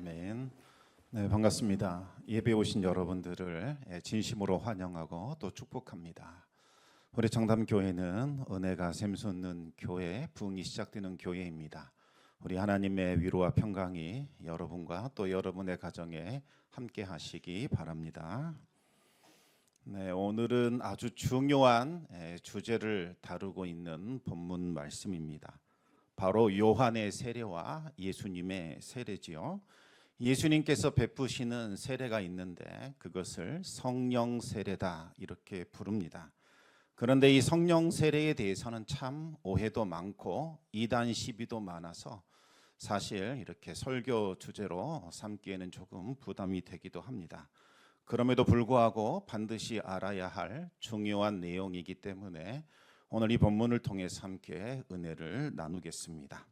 아멘. 네, 반갑습니다. 예배 오신 여러분들을 진심으로 환영하고 또 축복합니다. 우리 청담교회는 은혜가 샘솟는 교회, 부흥이 시작되는 교회입니다. 우리 하나님의 위로와 평강이 여러분과 또 여러분의 가정에 함께 하시기 바랍니다. 네, 오늘은 아주 중요한 주제를 다루고 있는 본문 말씀입니다. 바로 요한의 세례와 예수님의 세례지요. 예수님께서 베푸시는 세례가 있는데 그것을 성령 세례다 이렇게 부릅니다. 그런데 이 성령 세례에 대해서는 참 오해도 많고 이단 시비도 많아서 사실 이렇게 설교 주제로 삼기에는 조금 부담이 되기도 합니다. 그럼에도 불구하고 반드시 알아야 할 중요한 내용이기 때문에 오늘 이 본문을 통해서 함께 은혜를 나누겠습니다.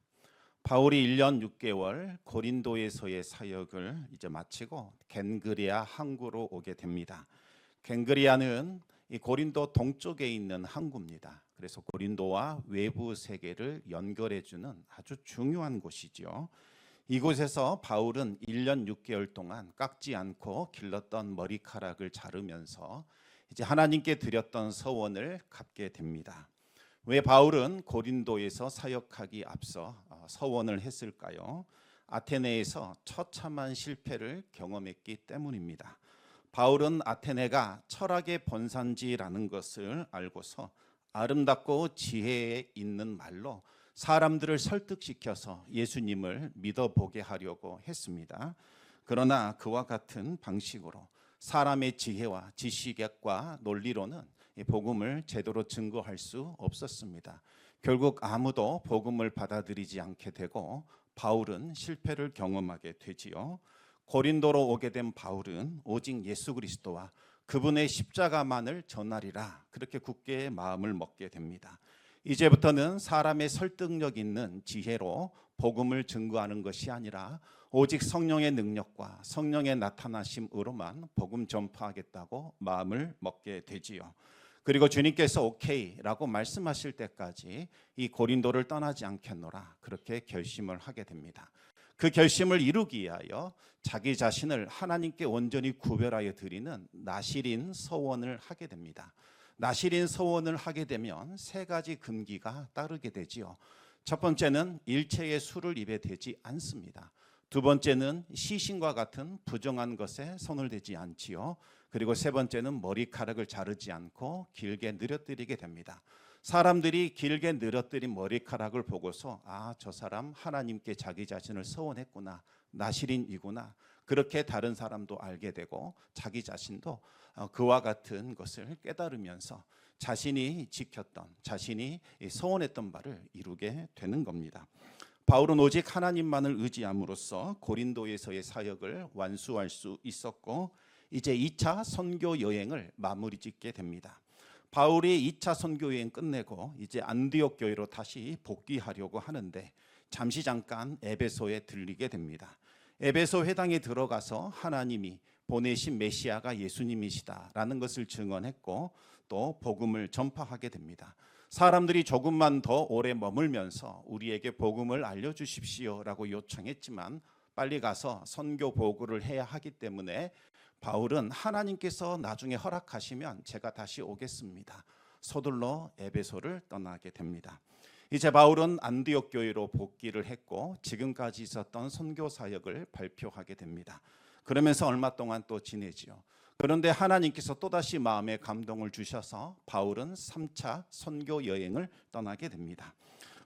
바울이 1년 6개월 고린도에서의 사역을 이제 마치고 겐그리아 항구로 오게 됩니다. 겐그리아는 이 고린도 동쪽에 있는 항구입니다. 그래서 고린도와 외부 세계를 연결해주는 아주 중요한 곳이죠. 이곳에서 바울은 1년 6개월 동안 깎지 않고 길렀던 머리카락을 자르면서 이제 하나님께 드렸던 서원을 갚게 됩니다. 왜 바울은 고린도에서 사역하기 앞서 서원을 했을까요? 아테네에서 처참한 실패를 경험했기 때문입니다. 바울은 아테네가 철학의 본산지라는 것을 알고서 아름답고 지혜에 있는 말로 사람들을 설득시켜서 예수님을 믿어보게 하려고 했습니다. 그러나 그와 같은 방식으로 사람의 지혜와 지식과 논리로는 복음을 제대로 증거할 수 없었습니다. 결국 아무도 복음을 받아들이지 않게 되고 바울은 실패를 경험하게 되지요. 고린도로 오게 된 바울은 오직 예수 그리스도와 그분의 십자가만을 전하리라 그렇게 굳게 마음을 먹게 됩니다. 이제부터는 사람의 설득력 있는 지혜로 복음을 증거하는 것이 아니라 오직 성령의 능력과 성령의 나타나심으로만 복음 전파하겠다고 마음을 먹게 되지요. 그리고 주님께서 오케이라고 말씀하실 때까지 이 고린도를 떠나지 않겠노라 그렇게 결심을 하게 됩니다. 그 결심을 이루기 위하여 자기 자신을 하나님께 온전히 구별하여 드리는 나실인 서원을 하게 됩니다. 나실인 서원을 하게 되면 세 가지 금기가 따르게 되지요. 첫 번째는 일체의 술을 입에 대지 않습니다. 두 번째는 시신과 같은 부정한 것에 손을 대지 않지요. 그리고 세 번째는 머리카락을 자르지 않고 길게 늘어뜨리게 됩니다. 사람들이 길게 늘어뜨린 머리카락을 보고서 저 사람 하나님께 자기 자신을 서원했구나, 나실인이구나 그렇게 다른 사람도 알게 되고 자기 자신도 그와 같은 것을 깨달으면서 자신이 지켰던, 자신이 서원했던 바를 이루게 되는 겁니다. 바울은 오직 하나님만을 의지함으로써 고린도에서의 사역을 완수할 수 있었고 이제 2차 선교 여행을 마무리 짓게 됩니다. 바울이 2차 선교 여행 끝내고 이제 안디옥 교회로 다시 복귀하려고 하는데 잠깐 에베소에 들리게 됩니다. 에베소 회당에 들어가서 하나님이 보내신 메시아가 예수님이시다라는 것을 증언했고 또 복음을 전파하게 됩니다. 사람들이 조금만 더 오래 머물면서 우리에게 복음을 알려주십시오라고 요청했지만 빨리 가서 선교 보고를 해야 하기 때문에 바울은 하나님께서 나중에 허락하시면 제가 다시 오겠습니다. 서둘러 에베소를 떠나게 됩니다. 이제 바울은 안디옥 교회로 복귀를 했고 지금까지 있었던 선교 사역을 발표하게 됩니다. 그러면서 얼마 동안 또 지내지요. 그런데 하나님께서 또다시 마음에 감동을 주셔서 바울은 3차 선교 여행을 떠나게 됩니다.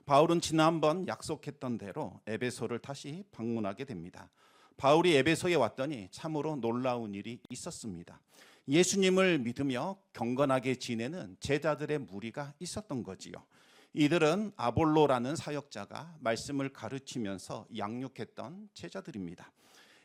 바울은 지난번 약속했던 대로 에베소를 다시 방문하게 됩니다. 바울이 에베소에 왔더니 참으로 놀라운 일이 있었습니다. 예수님을 믿으며 경건하게 지내는 제자들의 무리가 있었던 거지요. 이들은 아볼로라는 사역자가 말씀을 가르치면서 양육했던 제자들입니다.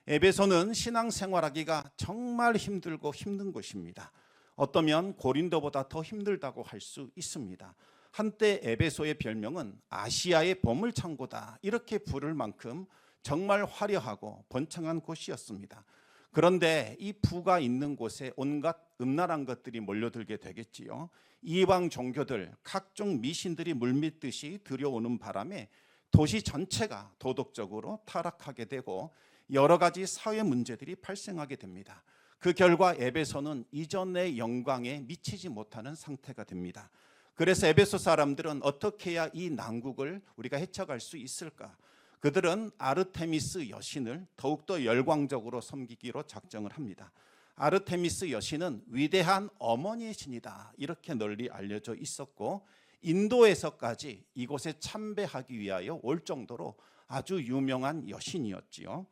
에베소는 신앙생활하기가 정말 힘들고 힘든 곳입니다. 어떠면 고린도보다 더 힘들다고 할 수 있습니다. 한때 에베소의 별명은 아시아의 보물창고다 이렇게 부를 만큼 정말 화려하고 번창한 곳이었습니다. 그런데 이 부가 있는 곳에 온갖 음란한 것들이 몰려들게 되겠지요. 이방 종교들, 각종 미신들이 물밀듯이 들여오는 바람에 도시 전체가 도덕적으로 타락하게 되고 여러 가지 사회 문제들이 발생하게 됩니다. 그 결과 에베소는 이전의 영광에 미치지 못하는 상태가 됩니다. 그래서 에베소 사람들은 어떻게 해야 이 난국을 우리가 헤쳐갈 수 있을까? 그들은 아르테미스 여신을 더욱더 열광적으로 섬기기로 작정을 합니다. 아르테미스 여신은 위대한 어머니의 신이다, 이렇게 널리 알려져 있었고, 인도에서까지 이곳에 참배하기 위하여 올 정도로 아주 유명한 여신이었지요.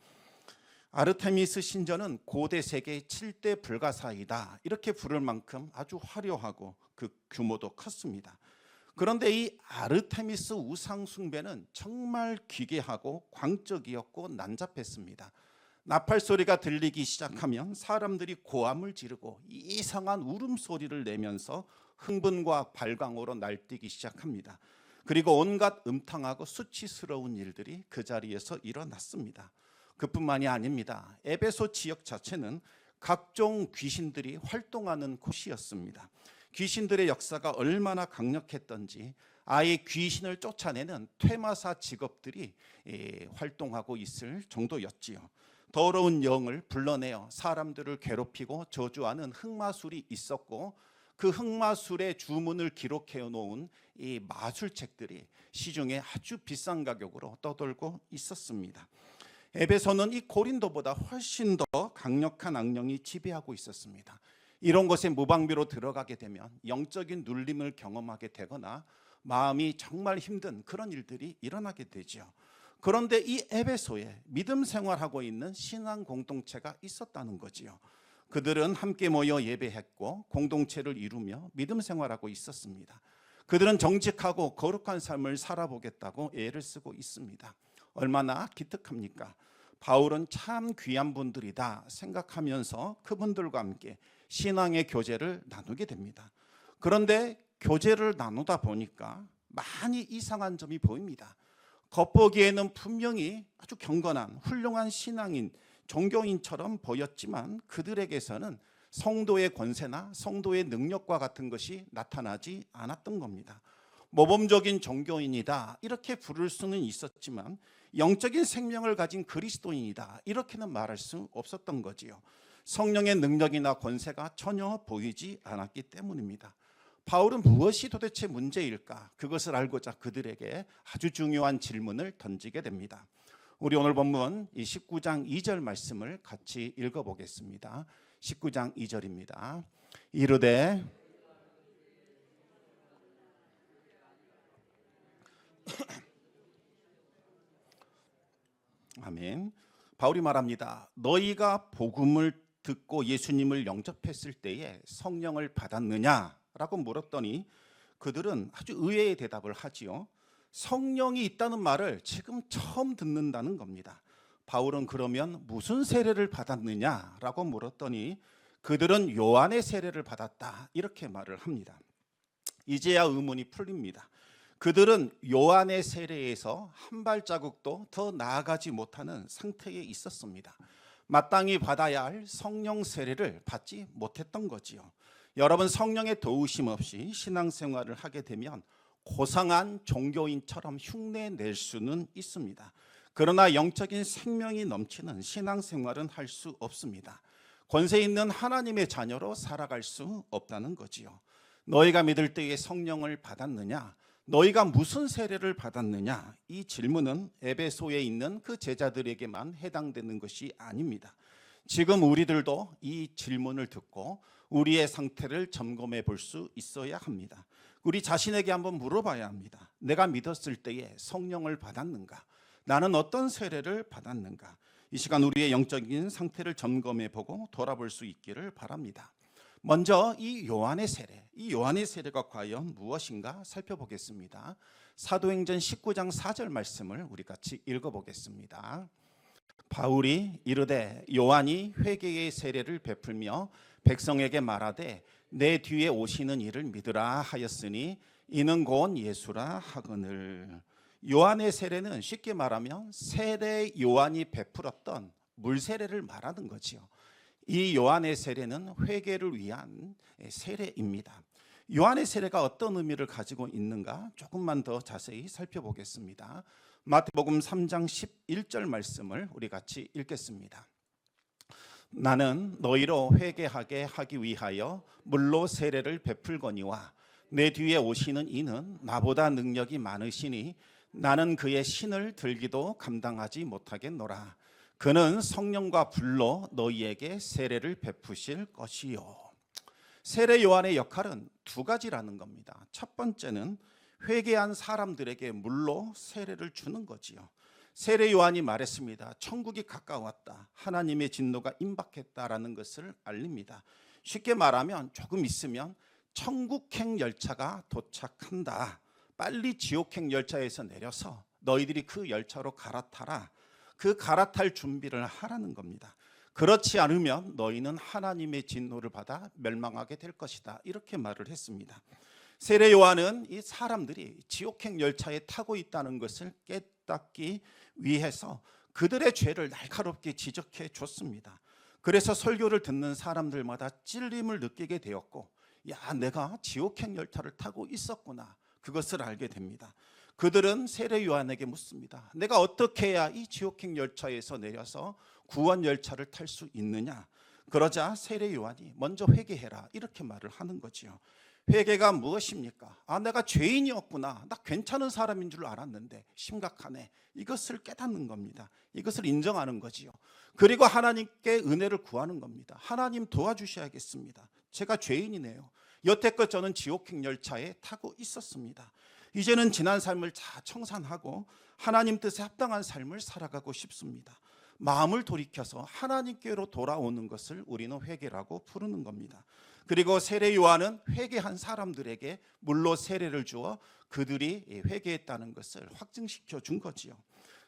아르테미스 신전은 고대 세계의 7대 불가사이다, 이렇게 부를 만큼 아주 화려하고 그 규모도 컸습니다. 그런데 이 아르테미스 우상 숭배는 정말 기괴하고 광적이었고 난잡했습니다. 나팔 소리가 들리기 시작하면 사람들이 고함을 지르고 이상한 울음소리를 내면서 흥분과 발광으로 날뛰기 시작합니다. 그리고 온갖 음탕하고 수치스러운 일들이 그 자리에서 일어났습니다. 그뿐만이 아닙니다. 에베소 지역 자체는 각종 귀신들이 활동하는 곳이었습니다. 귀신들의 역사가 얼마나 강력했던지 아예 귀신을 쫓아내는 퇴마사 직업들이 활동하고 있을 정도였지요. 더러운 영을 불러내어 사람들을 괴롭히고 저주하는 흑마술이 있었고, 그 흑마술의 주문을 기록해 놓은 이 마술책들이 시중에 아주 비싼 가격으로 떠돌고 있었습니다. 에베소는 이 고린도보다 훨씬 더 강력한 악령이 지배하고 있었습니다. 이런 곳에 무방비로 들어가게 되면 영적인 눌림을 경험하게 되거나 마음이 정말 힘든 그런 일들이 일어나게 되죠. 그런데 이 에베소에 믿음 생활하고 있는 신앙 공동체가 있었다는 거지요. 그들은 함께 모여 예배했고 공동체를 이루며 믿음 생활하고 있었습니다. 그들은 정직하고 거룩한 삶을 살아보겠다고 애를 쓰고 있습니다. 얼마나 기특합니까? 바울은 참 귀한 분들이다 생각하면서 그분들과 함께 신앙의 교제를 나누게 됩니다. 그런데 교제를 나누다 보니까 많이 이상한 점이 보입니다. 겉보기에는 분명히 아주 경건한 훌륭한 신앙인, 종교인처럼 보였지만 그들에게서는 성도의 권세나 성도의 능력과 같은 것이 나타나지 않았던 겁니다. 모범적인 종교인이다, 이렇게 부를 수는 있었지만 영적인 생명을 가진 그리스도인이다, 이렇게는 말할 수 없었던 거지요. 성령의 능력이나 권세가 전혀 보이지 않았기 때문입니다. 바울은 무엇이 도대체 문제일까? 그것을 알고자 그들에게 아주 중요한 질문을 던지게 됩니다. 우리 오늘 본문 이 19장 2절 말씀을 같이 읽어보겠습니다. 19장 2절입니다. 이르되 아멘. 바울이 말합니다. 너희가 복음을 듣고 예수님을 영접했을 때에 성령을 받았느냐라고 물었더니 그들은 아주 의외의 대답을 하지요. 성령이 있다는 말을 지금 처음 듣는다는 겁니다. 바울은 그러면 무슨 세례를 받았느냐라고 물었더니 그들은 요한의 세례를 받았다, 이렇게 말을 합니다. 이제야 의문이 풀립니다. 그들은 요한의 세례에서 한 발자국도 더 나아가지 못하는 상태에 있었습니다. 마땅히 받아야 할 성령 세례를 받지 못했던 거지요. 여러분, 성령의 도우심 없이 신앙생활을 하게 되면 고상한 종교인처럼 흉내낼 수는 있습니다. 그러나 영적인 생명이 넘치는 신앙생활은 할 수 없습니다. 권세 있는 하나님의 자녀로 살아갈 수 없다는 거지요. 너희가 믿을 때에 성령을 받았느냐? 너희가 무슨 세례를 받았느냐? 이 질문은 에베소에 있는 그 제자들에게만 해당되는 것이 아닙니다. 지금 우리들도 이 질문을 듣고 우리의 상태를 점검해 볼 수 있어야 합니다. 우리 자신에게 한번 물어봐야 합니다. 내가 믿었을 때에 성령을 받았는가? 나는 어떤 세례를 받았는가? 이 시간 우리의 영적인 상태를 점검해 보고 돌아볼 수 있기를 바랍니다. 먼저 이 요한의 세례, 이 요한의 세례가 과연 무엇인가 살펴보겠습니다. 사도행전 19장 4절 말씀을 우리 같이 읽어보겠습니다. 바울이 이르되 요한이 회개의 세례를 베풀며 백성에게 말하되 내 뒤에 오시는 이를 믿으라 하였으니 이는 곧 예수라 하거늘. 요한의 세례는 쉽게 말하면 세례 요한이 베풀었던 물세례를 말하는 거지요. 이 요한의 세례는 회개를 위한 세례입니다. 요한의 세례가 어떤 의미를 가지고 있는가 조금만 더 자세히 살펴보겠습니다. 마태복음 3장 11절 말씀을 우리 같이 읽겠습니다. 나는 너희로 회개하게 하기 위하여 물로 세례를 베풀거니와 내 뒤에 오시는 이는 나보다 능력이 많으시니 나는 그의 신을 들기도 감당하지 못하겠노라. 그는 성령과 불로 너희에게 세례를 베푸실 것이요. 세례 요한의 역할은 두 가지라는 겁니다. 첫 번째는 회개한 사람들에게 물로 세례를 주는 거지요. 세례 요한이 말했습니다. 천국이 가까웠다. 하나님의 진노가 임박했다라는 것을 알립니다. 쉽게 말하면 조금 있으면 천국행 열차가 도착한다. 빨리 지옥행 열차에서 내려서 너희들이 그 열차로 갈아타라. 그 갈아탈 준비를 하라는 겁니다. 그렇지 않으면 너희는 하나님의 진노를 받아 멸망하게 될 것이다. 이렇게 말을 했습니다. 세례 요한은 이 사람들이 지옥행 열차에 타고 있다는 것을 깨닫기 위해서 그들의 죄를 날카롭게 지적해 줬습니다. 그래서 설교를 듣는 사람들마다 찔림을 느끼게 되었고, 야, 내가 지옥행 열차를 타고 있었구나. 그것을 알게 됩니다. 그들은 세례 요한에게 묻습니다. 내가 어떻게 해야 이 지옥행 열차에서 내려서 구원 열차를 탈 수 있느냐? 그러자 세례 요한이 먼저 회개해라. 이렇게 말을 하는 거지요. 회개가 무엇입니까? 내가 죄인이었구나. 나 괜찮은 사람인 줄 알았는데 심각하네. 이것을 깨닫는 겁니다. 이것을 인정하는 거지요. 그리고 하나님께 은혜를 구하는 겁니다. 하나님 도와주셔야겠습니다. 제가 죄인이네요. 여태껏 저는 지옥행 열차에 타고 있었습니다. 이제는 지난 삶을 다 청산하고 하나님 뜻에 합당한 삶을 살아가고 싶습니다. 마음을 돌이켜서 하나님께로 돌아오는 것을 우리는 회개라고 부르는 겁니다. 그리고 세례 요한은 회개한 사람들에게 물로 세례를 주어 그들이 회개했다는 것을 확증시켜 준 거지요.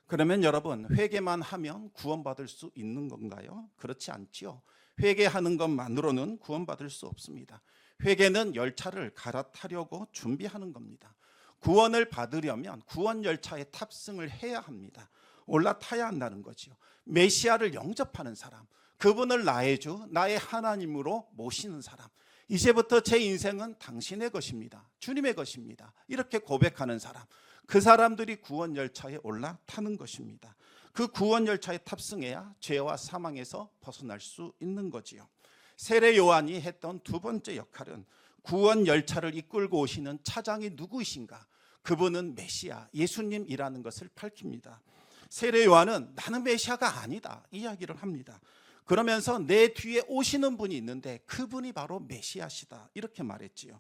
그러면 여러분, 회개만 하면 구원받을 수 있는 건가요? 그렇지 않지요. 회개하는 것만으로는 구원받을 수 없습니다. 회개는 열차를 갈아타려고 준비하는 겁니다. 구원을 받으려면 구원 열차에 탑승을 해야 합니다. 올라타야 한다는 거지요. 메시아를 영접하는 사람, 그분을 나의 주, 나의 하나님으로 모시는 사람, 이제부터 제 인생은 당신의 것입니다. 주님의 것입니다. 이렇게 고백하는 사람, 그 사람들이 구원 열차에 올라타는 것입니다. 그 구원 열차에 탑승해야 죄와 사망에서 벗어날 수 있는 거지요. 세례 요한이 했던 두 번째 역할은 구원 열차를 이끌고 오시는 차장이 누구이신가? 그분은 메시아, 예수님이라는 것을 밝힙니다. 세례 요한은 나는 메시아가 아니다 이야기를 합니다. 그러면서 내 뒤에 오시는 분이 있는데 그분이 바로 메시아시다 이렇게 말했지요.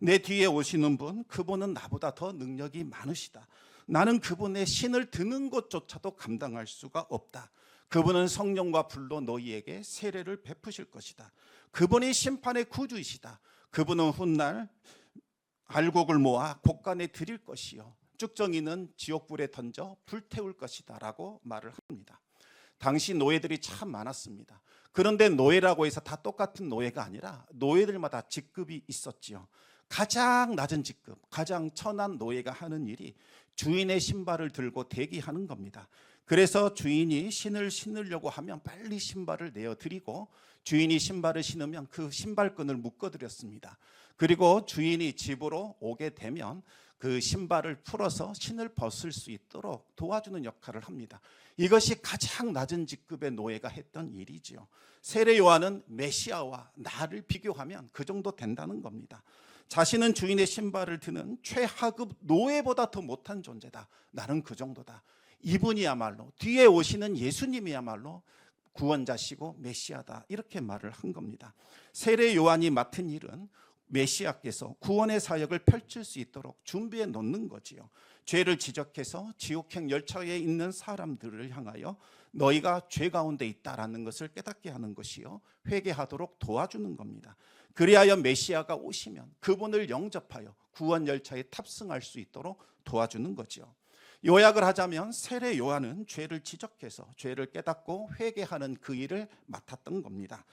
내 뒤에 오시는 분, 그분은 나보다 더 능력이 많으시다. 나는 그분의 신을 드는 것조차도 감당할 수가 없다. 그분은 성령과 불로 너희에게 세례를 베푸실 것이다. 그분이 심판의 구주이시다. 그분은 훗날 알곡을 모아 곡간에 드릴 것이요 쭉정이는 지옥불에 던져 불태울 것이다 라고 말을 합니다. 당시 노예들이 참 많았습니다. 그런데 노예라고 해서 다 똑같은 노예가 아니라 노예들마다 직급이 있었지요. 가장 낮은 직급, 가장 천한 노예가 하는 일이 주인의 신발을 들고 대기하는 겁니다. 그래서 주인이 신을 신으려고 하면 빨리 신발을 내어드리고 주인이 신발을 신으면 그 신발끈을 묶어드렸습니다. 그리고 주인이 집으로 오게 되면 그 신발을 풀어서 신을 벗을 수 있도록 도와주는 역할을 합니다. 이것이 가장 낮은 직급의 노예가 했던 일이지요. 세례 요한은 메시아와 나를 비교하면 그 정도 된다는 겁니다. 자신은 주인의 신발을 드는 최하급 노예보다 더 못한 존재다. 나는 그 정도다. 이분이야말로 뒤에 오시는 예수님이야말로 구원자시고 메시아다. 이렇게 말을 한 겁니다. 세례 요한이 맡은 일은 메시아께서 구원의 사역을 펼칠 수 있도록 준비해 놓는 거지요. 죄를 지적해서 지옥행 열차에 있는 사람들을 향하여 너희가 죄 가운데 있다라는 것을 깨닫게 하는 것이요 회개하도록 도와주는 겁니다. 그리하여 메시아가 오시면 그분을 영접하여 구원 열차에 탑승할 수 있도록 도와주는 거죠. 요약을 하자면 세례 요한은 죄를 지적해서 죄를 깨닫고 회개하는 그 일을 맡았던 겁니다.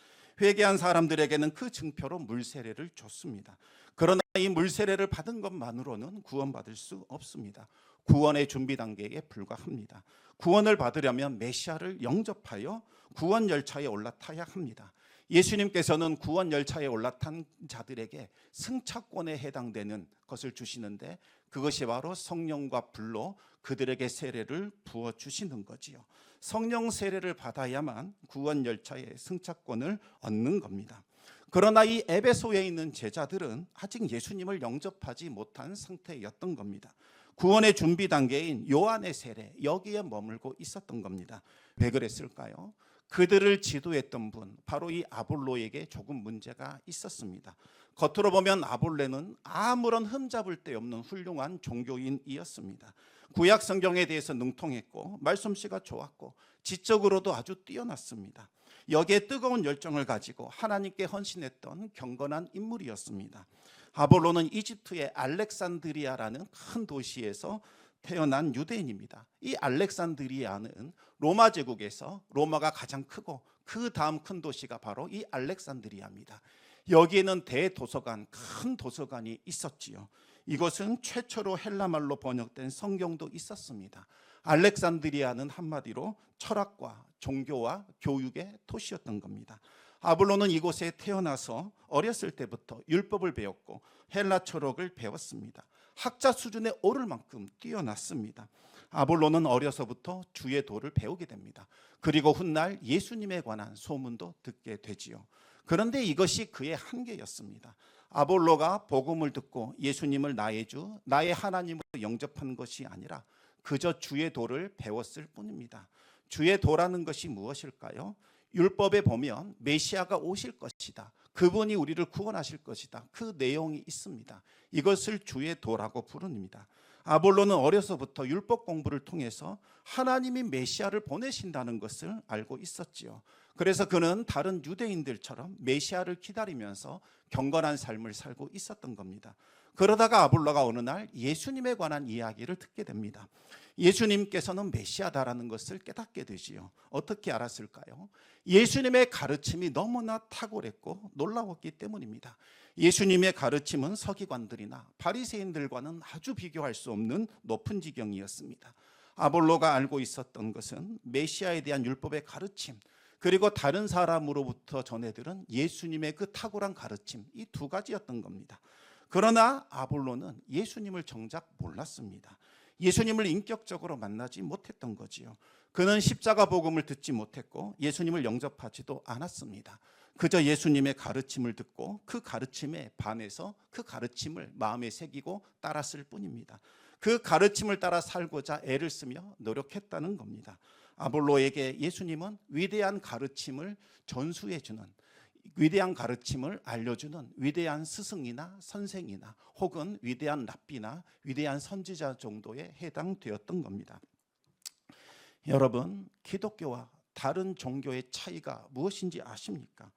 회개한 사람들에게는 그 증표로 물세례를 줬습니다. 그러나 이 물세례를 받은 것만으로는 구원받을 수 없습니다. 구원의 준비 단계에 불과합니다. 구원을 받으려면 메시아를 영접하여 구원 열차에 올라타야 합니다. 예수님께서는 구원 열차에 올라탄 자들에게 승차권에 해당되는 것을 주시는데 그것이 바로 성령과 불로 그들에게 세례를 부어 주시는 거지요. 성령 세례를 받아야만 구원 열차의 승차권을 얻는 겁니다. 그러나 이 에베소에 있는 제자들은 아직 예수님을 영접하지 못한 상태였던 겁니다. 구원의 준비 단계인 요한의 세례, 여기에 머물고 있었던 겁니다. 왜 그랬을까요? 그들을 지도했던 분, 바로 이 아볼로에게 조금 문제가 있었습니다. 겉으로 보면 아볼로는 아무런 흠잡을 데 없는 훌륭한 종교인이었습니다. 구약 성경에 대해서 능통했고 말솜씨가 좋았고 지적으로도 아주 뛰어났습니다. 여기에 뜨거운 열정을 가지고 하나님께 헌신했던 경건한 인물이었습니다. 아볼로는 이집트의 알렉산드리아라는 큰 도시에서 태어난 유대인입니다. 이 알렉산드리아는 로마 제국에서 로마가 가장 크고 그 다음 큰 도시가 바로 이 알렉산드리아입니다. 여기에는 대도서관, 큰 도서관이 있었지요. 이것은 최초로 헬라말로 번역된 성경도 있었습니다. 알렉산드리아는 한마디로 철학과 종교와 교육의 도시였던 겁니다. 아볼로는 이곳에 태어나서 어렸을 때부터 율법을 배웠고 헬라 철학을 배웠습니다. 학자 수준에 오를 만큼 뛰어났습니다. 아볼로는 어려서부터 주의 도를 배우게 됩니다. 그리고 훗날 예수님에 관한 소문도 듣게 되지요. 그런데 이것이 그의 한계였습니다. 아볼로가 복음을 듣고 예수님을 나의 주, 나의 하나님으로 영접한 것이 아니라 그저 주의 도를 배웠을 뿐입니다. 주의 도라는 것이 무엇일까요? 율법에 보면 메시아가 오실 것이다. 그분이 우리를 구원하실 것이다. 그 내용이 있습니다. 이것을 주의 도라고 부릅니다. 아볼로는 어려서부터 율법 공부를 통해서 하나님이 메시아를 보내신다는 것을 알고 있었지요. 그래서 그는 다른 유대인들처럼 메시아를 기다리면서 경건한 삶을 살고 있었던 겁니다. 그러다가 아볼로가 어느 날 예수님에 관한 이야기를 듣게 됩니다. 예수님께서는 메시아다라는 것을 깨닫게 되지요. 어떻게 알았을까요? 예수님의 가르침이 너무나 탁월했고 놀라웠기 때문입니다. 예수님의 가르침은 서기관들이나 바리새인들과는 아주 비교할 수 없는 높은 지경이었습니다. 아볼로가 알고 있었던 것은 메시아에 대한 율법의 가르침, 그리고 다른 사람으로부터 전해들은 예수님의 그 탁월한 가르침, 이 두 가지였던 겁니다. 그러나 아볼로는 예수님을 정작 몰랐습니다. 예수님을 인격적으로 만나지 못했던 거지요. 그는 십자가 복음을 듣지 못했고 예수님을 영접하지도 않았습니다. 그저 예수님의 가르침을 듣고 그 가르침에 반해서 그 가르침을 마음에 새기고 따랐을 뿐입니다. 그 가르침을 따라 살고자 애를 쓰며 노력했다는 겁니다. 아볼로에게 예수님은 위대한 가르침을 전수해주는, 위대한 가르침을 알려주는 위대한 스승이나 선생이나 혹은 위대한 랍비나 위대한 선지자 정도에 해당되었던 겁니다. 여러분, 기독교와 다른 종교의 차이가 무엇인지 아십니까?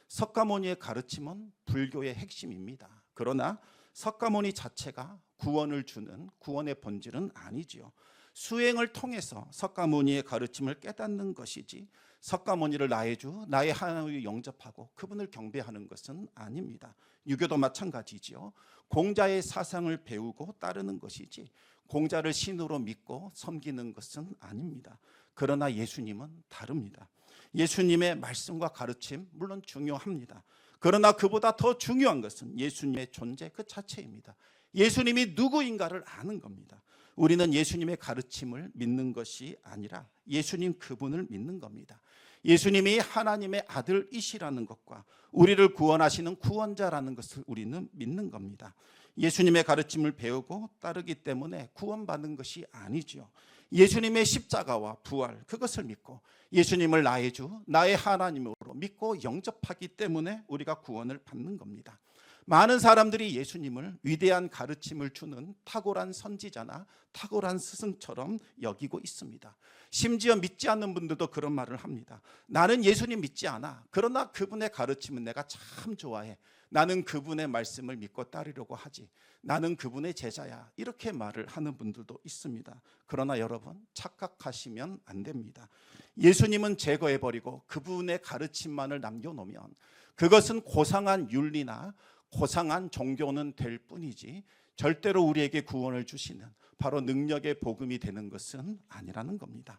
석가모니의 가르침은 불교의 핵심입니다. 그러나 석가모니 자체가 구원을 주는 구원의 본질은 아니지요. 수행을 통해서 석가모니의 가르침을 깨닫는 것이지 석가모니를 나의 주, 나의 하나님을 영접하고 그분을 경배하는 것은 아닙니다. 유교도 마찬가지지요. 공자의 사상을 배우고 따르는 것이지 공자를 신으로 믿고 섬기는 것은 아닙니다. 그러나 예수님은 다릅니다. 예수님의 말씀과 가르침 물론 중요합니다. 그러나 그보다 더 중요한 것은 예수님의 존재 그 자체입니다. 예수님이 누구인가를 아는 겁니다. 우리는 예수님의 가르침을 믿는 것이 아니라 예수님 그분을 믿는 겁니다. 예수님이 하나님의 아들이시라는 것과 우리를 구원하시는 구원자라는 것을 우리는 믿는 겁니다. 예수님의 가르침을 배우고 따르기 때문에 구원받는 것이 아니죠. 예수님의 십자가와 부활, 그것을 믿고 예수님을 나의 주, 나의 하나님으로 믿고 영접하기 때문에 우리가 구원을 받는 겁니다. 많은 사람들이 예수님을 위대한 가르침을 주는 탁월한 선지자나 탁월한 스승처럼 여기고 있습니다. 심지어 믿지 않는 분들도 그런 말을 합니다. 나는 예수님 믿지 않아. 그러나 그분의 가르침은 내가 참 좋아해. 나는 그분의 말씀을 믿고 따르려고 하지. 나는 그분의 제자야. 이렇게 말을 하는 분들도 있습니다. 그러나 여러분, 착각하시면 안 됩니다. 예수님은 제거해버리고 그분의 가르침만을 남겨놓으면 그것은 고상한 윤리나 고상한 종교는 될 뿐이지 절대로 우리에게 구원을 주시는 바로 능력의 복음이 되는 것은 아니라는 겁니다.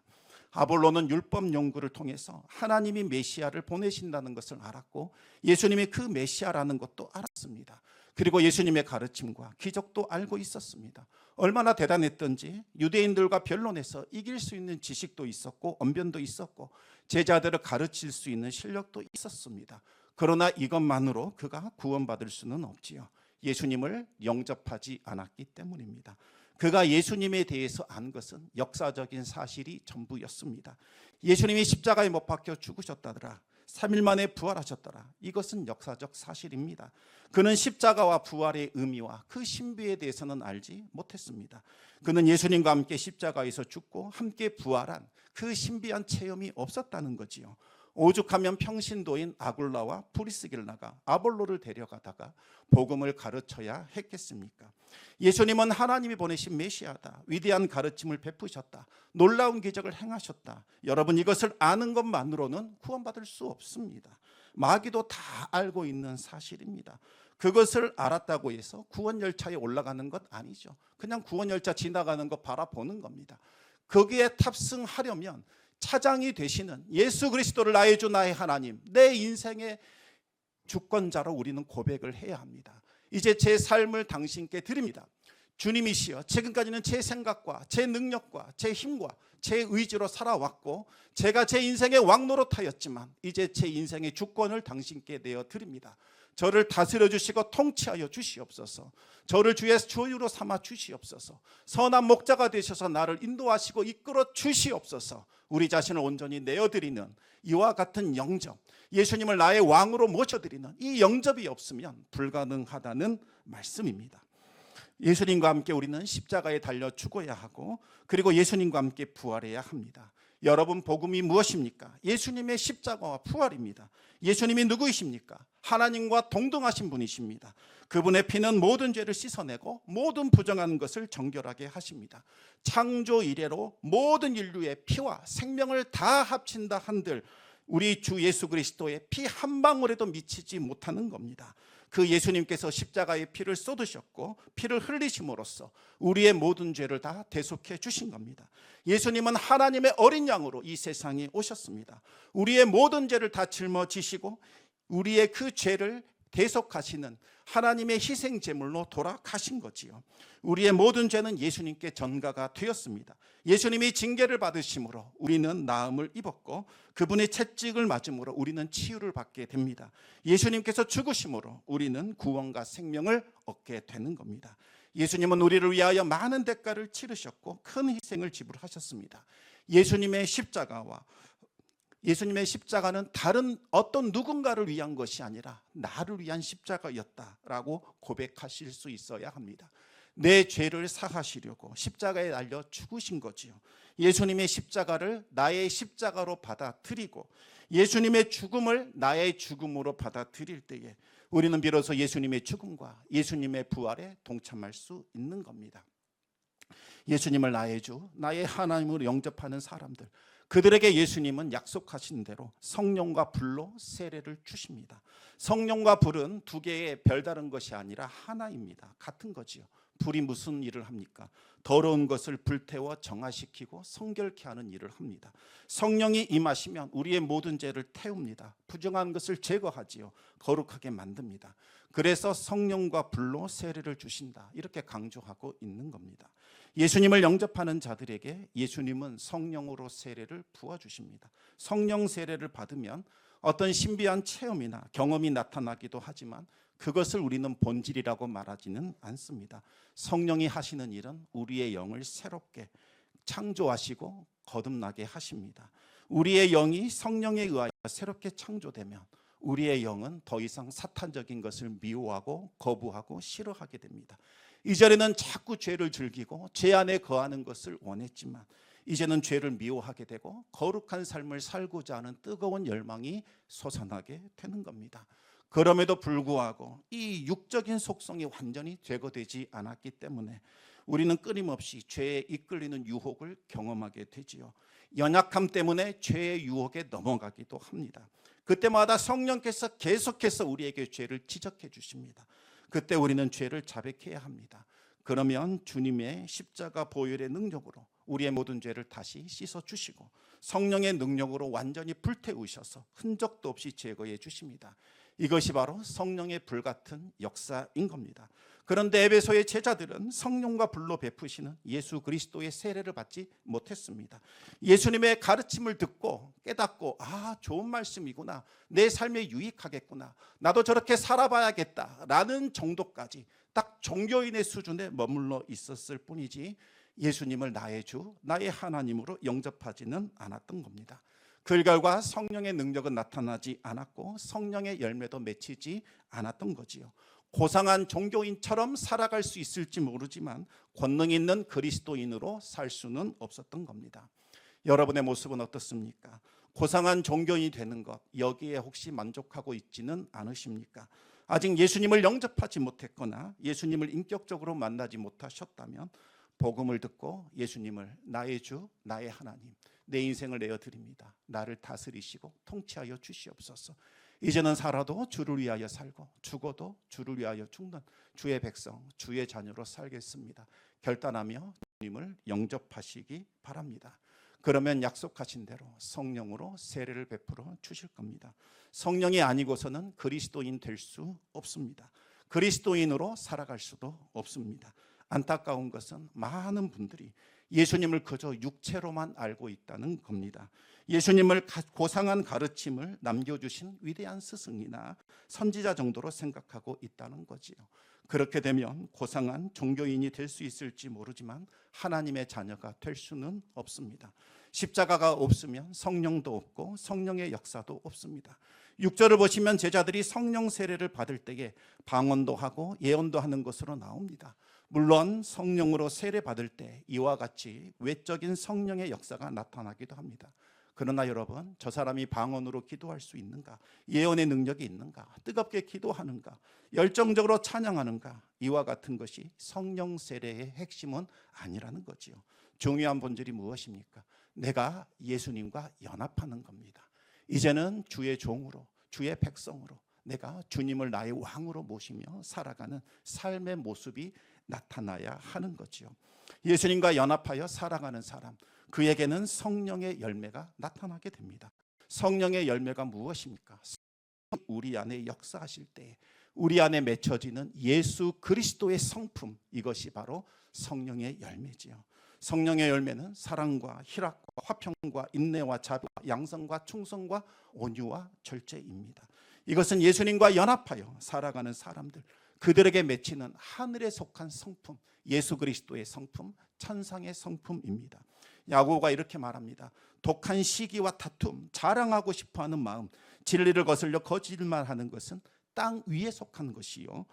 아볼로는 율법 연구를 통해서 하나님이 메시아를 보내신다는 것을 알았고 예수님이 그 메시아라는 것도 알았습니다. 그리고 예수님의 가르침과 기적도 알고 있었습니다. 얼마나 대단했던지 유대인들과 변론에서 이길 수 있는 지식도 있었고 언변도 있었고 제자들을 가르칠 수 있는 실력도 있었습니다. 그러나 이것만으로 그가 구원받을 수는 없지요. 예수님을 영접하지 않았기 때문입니다. 그가 예수님에 대해서 안 것은 역사적인 사실이 전부였습니다. 예수님이 십자가에 못 박혀 죽으셨다더라, 3일 만에 부활하셨더라, 이것은 역사적 사실입니다. 그는 십자가와 부활의 의미와 그 신비에 대해서는 알지 못했습니다. 그는 예수님과 함께 십자가에서 죽고 함께 부활한 그 신비한 체험이 없었다는 거지요. 오죽하면 평신도인 아굴라와 프리스길라가 아볼로를 데려가다가 복음을 가르쳐야 했겠습니까? 예수님은 하나님이 보내신 메시아다, 위대한 가르침을 베푸셨다, 놀라운 기적을 행하셨다. 여러분, 이것을 아는 것만으로는 구원받을 수 없습니다. 마귀도 다 알고 있는 사실입니다. 그것을 알았다고 해서 구원 열차에 올라가는 것 아니죠. 그냥 구원 열차 지나가는 거 바라보는 겁니다. 거기에 탑승하려면 차장이 되시는 예수 그리스도를 나의 주 나의 하나님, 내 인생의 주권자로 우리는 고백을 해야 합니다. 이제 제 삶을 당신께 드립니다. 주님이시여, 지금까지는 제 생각과 제 능력과 제 힘과 제 의지로 살아왔고 제가 제 인생의 왕노릇하였지만 이제 제 인생의 주권을 당신께 내어드립니다. 저를 다스려 주시고 통치하여 주시옵소서. 저를 주의 주유로 삼아 주시옵소서. 선한 목자가 되셔서 나를 인도하시고 이끌어 주시옵소서. 우리 자신을 온전히 내어드리는 이와 같은 영접, 예수님을 나의 왕으로 모셔드리는 이 영접이 없으면 불가능하다는 말씀입니다. 예수님과 함께 우리는 십자가에 달려 죽어야 하고 그리고 예수님과 함께 부활해야 합니다. 여러분, 복음이 무엇입니까? 예수님의 십자가와 부활입니다. 예수님이 누구이십니까? 하나님과 동등하신 분이십니다. 그분의 피는 모든 죄를 씻어내고 모든 부정한 것을 정결하게 하십니다. 창조 이래로 모든 인류의 피와 생명을 다 합친다 한들 우리 주 예수 그리스도의 피 한 방울에도 미치지 못하는 겁니다. 그 예수님께서 십자가의 피를 쏟으셨고 피를 흘리심으로써 우리의 모든 죄를 다 대속해 주신 겁니다. 예수님은 하나님의 어린 양으로 이 세상에 오셨습니다. 우리의 모든 죄를 다 짊어지시고 우리의 그 죄를 대속하시는 하나님의 희생 제물로 돌아가신 거지요. 우리의 모든 죄는 예수님께 전가가 되었습니다. 예수님이 징계를 받으심으로 우리는 나음을 입었고 그분의 채찍을 맞음으로 우리는 치유를 받게 됩니다. 예수님께서 죽으심으로 우리는 구원과 생명을 얻게 되는 겁니다. 예수님은 우리를 위하여 많은 대가를 치르셨고 큰 희생을 지불하셨습니다. 예수님의 십자가는 다른 어떤 누군가를 위한 것이 아니라 나를 위한 십자가였다라고 고백하실 수 있어야 합니다. 내 죄를 사하시려고 십자가에 달려 죽으신 거지요. 예수님의 십자가를 나의 십자가로 받아들이고 예수님의 죽음을 나의 죽음으로 받아들일 때에 우리는 비로소 예수님의 죽음과 예수님의 부활에 동참할 수 있는 겁니다. 예수님을 나의 주, 나의 하나님으로 영접하는 사람들, 그들에게 예수님은 약속하신 대로 성령과 불로 세례를 주십니다. 성령과 불은 두 개의 별다른 것이 아니라 하나입니다. 같은 거지요. 불이 무슨 일을 합니까? 더러운 것을 불태워 정화시키고 성결케 하는 일을 합니다. 성령이 임하시면 우리의 모든 죄를 태웁니다. 부정한 것을 제거하지요. 거룩하게 만듭니다. 그래서 성령과 불로 세례를 주신다, 이렇게 강조하고 있는 겁니다. 예수님을 영접하는 자들에게 예수님은 성령으로 세례를 부어주십니다. 성령 세례를 받으면 어떤 신비한 체험이나 경험이 나타나기도 하지만 그것을 우리는 본질이라고 말하지는 않습니다. 성령이 하시는 일은 우리의 영을 새롭게 창조하시고 거듭나게 하십니다. 우리의 영이 성령에 의하여 새롭게 창조되면 우리의 영은 더 이상 사탄적인 것을 미워하고 거부하고 싫어하게 됩니다. 이전에는 자꾸 죄를 즐기고 죄 안에 거하는 것을 원했지만 이제는 죄를 미워하게 되고 거룩한 삶을 살고자 하는 뜨거운 열망이 솟아나게 되는 겁니다. 그럼에도 불구하고 이 육적인 속성이 완전히 제거되지 않았기 때문에 우리는 끊임없이 죄에 이끌리는 유혹을 경험하게 되지요. 연약함 때문에 죄의 유혹에 넘어가기도 합니다. 그때마다 성령께서 계속해서 우리에게 죄를 지적해 주십니다. 그때 우리는 죄를 자백해야 합니다. 그러면 주님의 십자가 보혈의 능력으로 우리의 모든 죄를 다시 씻어주시고 성령의 능력으로 완전히 불태우셔서 흔적도 없이 제거해 주십니다. 이것이 바로 성령의 불같은 역사인 겁니다. 그런데 에베소의 제자들은 성령과 불로 베푸시는 예수 그리스도의 세례를 받지 못했습니다. 예수님의 가르침을 듣고 깨닫고 좋은 말씀이구나, 내 삶에 유익하겠구나, 나도 저렇게 살아봐야겠다라는 정도까지 딱 종교인의 수준에 머물러 있었을 뿐이지 예수님을 나의 주, 나의 하나님으로 영접하지는 않았던 겁니다. 그 결과 성령의 능력은 나타나지 않았고 성령의 열매도 맺히지 않았던 거지요. 고상한 종교인처럼 살아갈 수 있을지 모르지만 권능 있는 그리스도인으로 살 수는 없었던 겁니다. 여러분의 모습은 어떻습니까? 고상한 종교인이 되는 것, 여기에 혹시 만족하고 있지는 않으십니까? 아직 예수님을 영접하지 못했거나 예수님을 인격적으로 만나지 못하셨다면 복음을 듣고 예수님을 나의 주, 나의 하나님, 내 인생을 내어드립니다. 나를 다스리시고 통치하여 주시옵소서. 이제는 살아도 주를 위하여 살고 죽어도 주를 위하여 죽는 주의 백성, 주의 자녀로 살겠습니다. 결단하며 주님을 영접하시기 바랍니다. 그러면 약속하신 대로 성령으로 세례를 베풀어 주실 겁니다. 성령이 아니고서는 그리스도인 될 수 없습니다. 그리스도인으로 살아갈 수도 없습니다. 안타까운 것은 많은 분들이 예수님을 그저 육체로만 알고 있다는 겁니다. 예수님을 고상한 가르침을 남겨주신 위대한 스승이나 선지자 정도로 생각하고 있다는 거지요. 그렇게 되면 고상한 종교인이 될 수 있을지 모르지만 하나님의 자녀가 될 수는 없습니다. 십자가가 없으면 성령도 없고 성령의 역사도 없습니다. 6절을 보시면 제자들이 성령 세례를 받을 때에 방언도 하고 예언도 하는 것으로 나옵니다. 물론 성령으로 세례 받을 때 이와 같이 외적인 성령의 역사가 나타나기도 합니다. 그러나 여러분, 저 사람이 방언으로 기도할 수 있는가? 예언의 능력이 있는가? 뜨겁게 기도하는가? 열정적으로 찬양하는가? 이와 같은 것이 성령 세례의 핵심은 아니라는 거지요. 중요한 본질이 무엇입니까? 내가 예수님과 연합하는 겁니다. 이제는 주의 종으로, 주의 백성으로 내가 주님을 나의 왕으로 모시며 살아가는 삶의 모습이 나타나야 하는 거지요. 예수님과 연합하여 살아가는 사람, 그에게는 성령의 열매가 나타나게 됩니다. 성령의 열매가 무엇입니까? 우리 안에 역사하실 때 우리 안에 맺혀지는 예수 그리스도의 성품, 이것이 바로 성령의 열매지요. 성령의 열매는 사랑과 희락과 화평과 인내와 자비와 양선과 충성과 온유와 절제입니다. 이것은 예수님과 연합하여 살아가는 사람들, 그들에게 맺히는 하늘에 속한 성품, 예수 그리스도의 성품, 천상의 성품입니다. 야고보가 이렇게 말합니다. 독한 시기와 다툼, 자랑하고 싶어하는 마음, 진리를 거슬려 거짓말하는 것은 땅 위에 속한 것이요,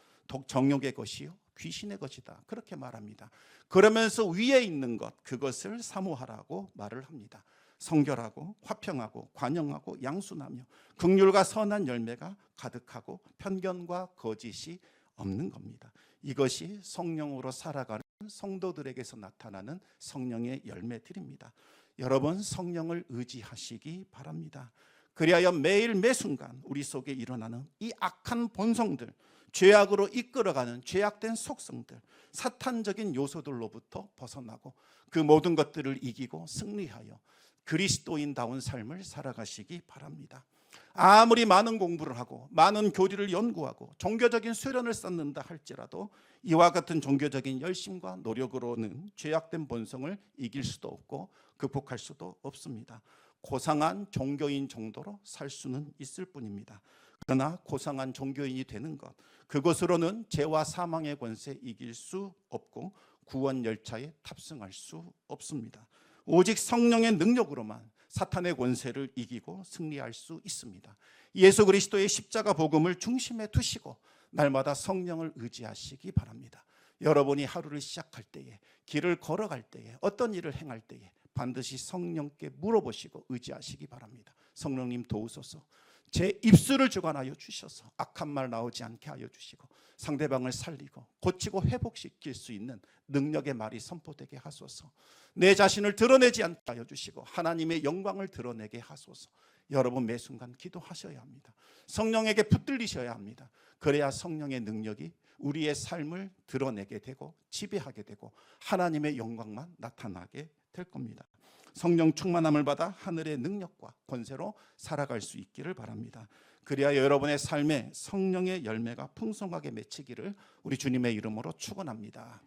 정욕의 것이요, 귀신의 것이다. 그렇게 말합니다. 그러면서 위에 있는 것, 그것을 사모하라고 말을 합니다. 성결하고 화평하고 관용하고 양순하며 긍휼과 선한 열매가 가득하고 편견과 거짓이 없는 겁니다. 이것이 성령으로 살아가는 성도들에게서 나타나는 성령의 열매들입니다. 여러분, 성령을 의지하시기 바랍니다. 그리하여 매일 매순간 우리 속에 일어나는 이 악한 본성들, 죄악으로 이끌어가는 죄악된 속성들, 사탄적인 요소들로부터 벗어나고 그 모든 것들을 이기고 승리하여 그리스도인다운 삶을 살아가시기 바랍니다. 아무리 많은 공부를 하고 많은 교리를 연구하고 종교적인 수련을 쌓는다 할지라도 이와 같은 종교적인 열심과 노력으로는 죄악된 본성을 이길 수도 없고 극복할 수도 없습니다. 고상한 종교인 정도로 살 수는 있을 뿐입니다. 그러나 고상한 종교인이 되는 것, 그것으로는 죄와 사망의 권세 이길 수 없고 구원 열차에 탑승할 수 없습니다. 오직 성령의 능력으로만 사탄의 권세를 이기고 승리할 수 있습니다. 예수 그리스도의 십자가 복음을 중심에 두시고 날마다 성령을 의지하시기 바랍니다. 여러분이 하루를 시작할 때에, 길을 걸어갈 때에, 어떤 일을 행할 때에 반드시 성령께 물어보시고 의지하시기 바랍니다. 성령님 도우소서. 제 입술을 주관하여 주셔서 악한 말 나오지 않게 하여 주시고 상대방을 살리고 고치고 회복시킬 수 있는 능력의 말이 선포되게 하소서. 내 자신을 드러내지 않게 하여 주시고 하나님의 영광을 드러내게 하소서. 여러분 매순간 기도하셔야 합니다. 성령에게 붙들리셔야 합니다. 그래야 성령의 능력이 우리의 삶을 드러내게 되고 지배하게 되고 하나님의 영광만 나타나게 될 겁니다. 성령 충만함을 받아 하늘의 능력과 권세로 살아갈 수 있기를 바랍니다. 그래야 여러분의 삶에 성령의 열매가 풍성하게 맺히기를 우리 주님의 이름으로 축원합니다.